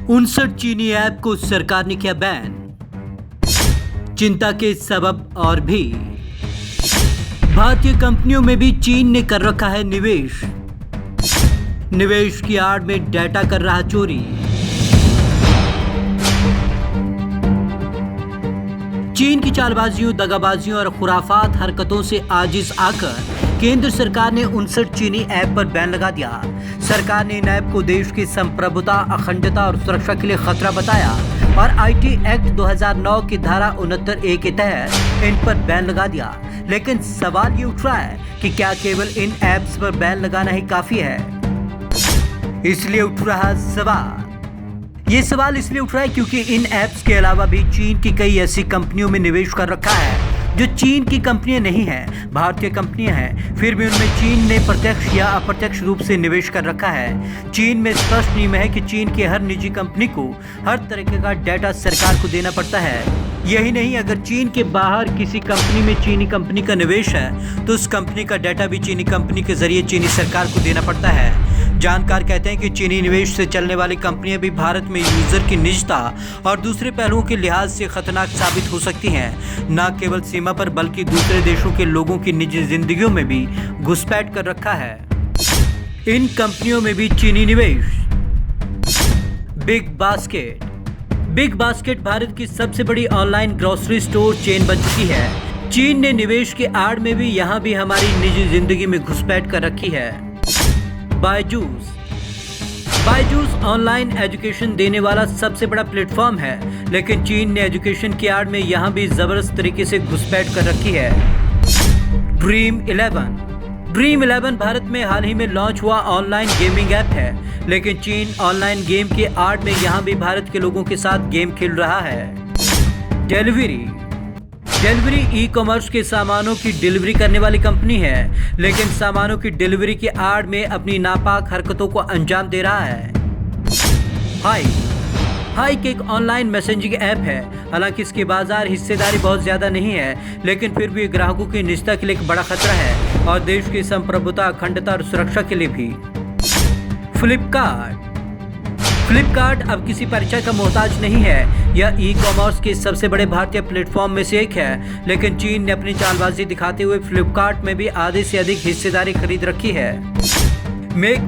59 चीनी ऐप को सरकार ने किया बैन। चिंता के सबब और भी। भारतीय कंपनियों में भी चीन ने कर रखा है निवेश। निवेश की आड़ में डेटा कर रहा चोरी। चीन की चालबाजियों, दगाबाजियों और खुराफात हरकतों से आजिज आकर केंद्र सरकार ने 59 चीनी ऐप पर बैन लगा दिया। सरकार ने इन ऐप को देश की संप्रभुता, अखंडता और सुरक्षा के लिए खतरा बताया और आईटी एक्ट 2009 की धारा 69(a) के तहत इन पर बैन लगा दिया। लेकिन सवाल ये उठ रहा है कि क्या केवल इन ऐप्स पर बैन लगाना ही काफी है? इसलिए उठ रहा सवाल। ये सवाल इसलिए उठ रहा है क्योंकि इन ऐप्स के अलावा भी चीन की कई ऐसी कंपनियों में निवेश कर रखा है जो चीन की कंपनियां नहीं हैं, भारतीय कंपनियां हैं। फिर भी उनमें चीन ने प्रत्यक्ष या अप्रत्यक्ष रूप से निवेश कर रखा है। चीन में स्पष्ट नियम है कि चीन की हर निजी कंपनी को हर तरह का डेटा सरकार को देना पड़ता है। यही नहीं, अगर चीन के बाहर किसी कंपनी में चीनी कंपनी का निवेश है तो उस कंपनी का डेटा भी चीनी कंपनी के जरिए चीनी सरकार को देना पड़ता है। जानकार कहते हैं कि चीनी निवेश से चलने वाली कंपनियां भी भारत में यूजर की निजता और दूसरे पहलुओं के लिहाज से खतरनाक साबित हो सकती हैं। न केवल सीमा पर बल्कि दूसरे देशों के लोगों की निजी जिंदगियों में भी घुसपैठ कर रखा है। इन कंपनियों में भी चीनी निवेश। बिग बास्केट भारत की सबसे बड़ी ऑनलाइन ग्रोसरी स्टोर चेन बन चुकी है। चीन ने निवेश के आड़ में भी यहाँ भी हमारी निजी जिंदगी में घुसपैठ कर रखी है। बायजूस ऑनलाइन एजुकेशन देने वाला सबसे बड़ा प्लेटफॉर्म है, लेकिन चीन ने एजुकेशन की आड़ में यहाँ भी जबरदस्त तरीके से घुसपैठ कर रखी है। ड्रीम 11 भारत में हाल ही में लॉन्च हुआ ऑनलाइन गेमिंग ऐप है, लेकिन चीन ऑनलाइन गेम के आड़ में यहाँ भी भारत के लोगों के साथ गेम खेल रहा है। डिलीवरी ई कॉमर्स के सामानों की डिलीवरी करने वाली कंपनी है, लेकिन सामानों की डिलीवरी की आड़ में अपनी नापाक हरकतों को अंजाम दे रहा है। हाइक एक ऑनलाइन मैसेजिंग ऐप है। हालांकि इसकी बाजार हिस्सेदारी बहुत ज्यादा नहीं है, लेकिन फिर भी ग्राहकों की निजता के लिए एक बड़ा खतरा है और देश की संप्रभुता, अखंडता और सुरक्षा के लिए भी। फ्लिपकार्ट अब किसी परिचय का मोहताज नहीं है। यह ई कॉमर्स के सबसे बड़े भारतीय प्लेटफॉर्म में से एक है, लेकिन चीन ने अपनी चालबाजी दिखाते हुए फ्लिपकार्ट में भी आधे से अधिक हिस्सेदारी खरीद रखी है। मेक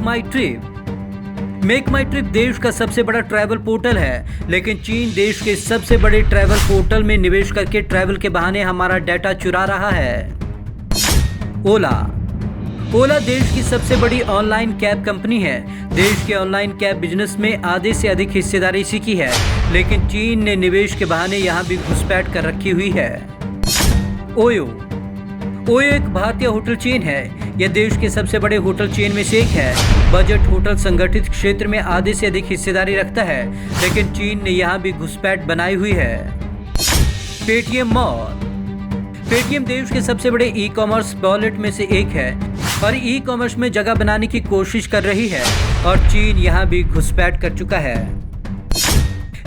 माई ट्रिप देश का सबसे बड़ा ट्रैवल पोर्टल है, लेकिन चीन देश के सबसे बड़े ट्रैवल पोर्टल में निवेश करके ट्रैवल के बहाने हमारा डेटा चुरा रहा है। ओला देश की सबसे बड़ी ऑनलाइन कैब कंपनी है। देश के ऑनलाइन कैब बिजनेस में आधे से अधिक हिस्सेदारी इसी की है, लेकिन चीन ने निवेश के बहाने यहाँ भी घुसपैठ कर रखी हुई है। ओयो एक भारतीय होटल चेन है। यह देश के सबसे बड़े होटल चेन में से एक है। बजट होटल संगठित क्षेत्र में आधे से अधिक हिस्सेदारी रखता है, लेकिन चीन ने यहाँ भी घुसपैठ बनाई हुई है। पेटीएम देश के सबसे बड़े ई कॉमर्स वॉलेट में से एक है और ई कॉमर्स में जगह बनाने की कोशिश कर रही है और चीन यहाँ भी घुसपैठ कर चुका है।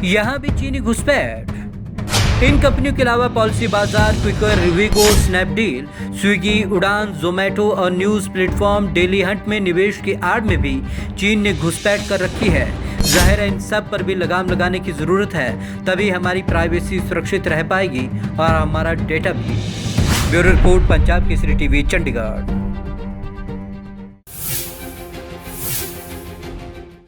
यहाँ भी चीनी घुसपैठ। इन कंपनियों के अलावा पॉलिसी बाजार, क्विकर, रिविगो, स्नैपडील, स्विगी, उड़ान, जोमेटो और न्यूज प्लेटफॉर्म डेली हंट में निवेश की आड़ में भी चीन ने घुसपैठ कर रखी है। जाहिर है इन सब पर भी लगाम लगाने की जरूरत है, तभी हमारी प्राइवेसी सुरक्षित रह पाएगी और हमारा डेटा भी। Bureau report, Punjab Kesari TV, Chandigarh.